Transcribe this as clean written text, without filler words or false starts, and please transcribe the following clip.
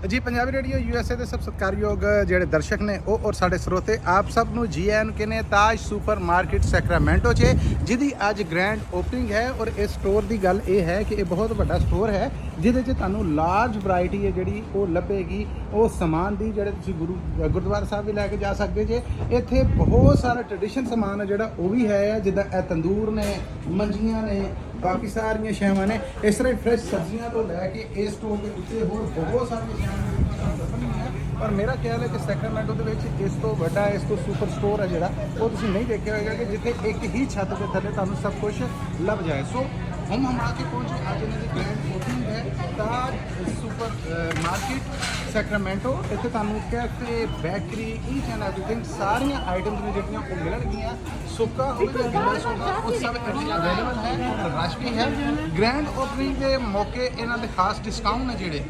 जी Punjabi radio USA ਦੇ ਸਭ ਸਤਿਕਾਰਯੋਗ ਜਿਹੜੇ ਦਰਸ਼ਕ ਨੇ ਉਹ ਔਰ ਸਾਡੇ ਸਰੋਤੇ ਆਪ ਸਭ ਨੂੰ ਜੀ ਆਇਆਂ ਨੂੰ ਕਹਿੰਦੇ ਤਾਜ ਸੁਪਰ ਮਾਰਕੀਟ ਸੈਕਰਾਮੈਂਟੋ 'ਚ ਜਿਹਦੀ ਅੱਜ ਗ੍ਰੈਂਡ ਓਪਨਿੰਗ ਹੈ। ਔਰ ਇਸ ਸਟੋਰ ਦੀ ਗੱਲ ਇਹ ਹੈ ਕਿ ਇਹ ਬਹੁਤ ਵੱਡਾ ਸਟੋਰ ਹੈ ਜਿਹਦੇ 'ਚ ਤੁਹਾਨੂੰ ਲਾਰਜ ਵੈਰਾਈਟੀ ਹੈ ਜਿਹੜੀ ਉਹ ਲੱਭੇਗੀ। ਉਹ ਸਮਾਨ ਦੀ ਜਿਹੜੇ ਤੁਸੀਂ ਗੁਰਦੁਆਰਾ ਸਾਹਿਬ ਵੀ ਲੈ ਕੇ ਜਾ ਸਕਦੇ ਜੇ। ਇੱਥੇ ਬਹੁਤ ਸਾਰਾ ਟ੍ਰੈਡੀਸ਼ਨ ਸਮਾਨ ਹੈ ਜਿਹੜਾ ਉਹ ਵੀ ਹੈ, ਜਿੱਦਾਂ ਇਹ ਤੰਦੂਰ ਨੇ, ਮੰਜੀਆਂ ਨੇ, ਬਾਕੀ ਸਾਰੀਆਂ ਸ਼ੈਵਾਂ ਨੇ। ਇਸ ਤਰ੍ਹਾਂ ਫਰੈਸ਼ ਸਬਜ਼ੀਆਂ ਤੋਂ ਲੈ ਕੇ ਇਸ ਸਟੋਰ ਦੇ ਉੱਤੇ ਹੋਰ ਬਹੁਤ ਸਾਰੀਆਂ ਸ਼ੈਵਾਂ ਪਰ ਮੇਰਾ ਖਿਆਲ ਹੈ ਕਿ ਸੈਕਰਾਮੈਂਟੋ ਦੇ ਵਿੱਚ ਇਸ ਤੋਂ ਵੱਡਾ ਇਸ ਤੋਂ ਸੁਪਰ ਸਟੋਰ ਹੈ ਜਿਹੜਾ ਉਹ ਤੁਸੀਂ ਨਹੀਂ ਦੇਖਿਆ ਹੋਏਗਾ ਕਿ ਜਿੱਥੇ ਇੱਕ ਹੀ ਛੱਤ ਦੇ ਥੱਲੇ ਤੁਹਾਨੂੰ ਸਭ ਕੁਝ ਲੱਭ ਜਾਏ। ਸੋ हम आके पहुँचे आज इन्हों की ग्रैंड ओपनिंग है ताज सुपर मार्केट सैक्रामेंटो। इतने तुहानू cafe, bakery, each and everything सारिया आइटम्स ने जिहड़ियां वो मिलणगियां। सुक्का होगा, गिलास होगा, वो सब इत्थे अवेलेबल है और रश भी है। ग्रैंड ओपनिंग के मौके इन्हां दे खास डिस्काउंट ने जिहड़े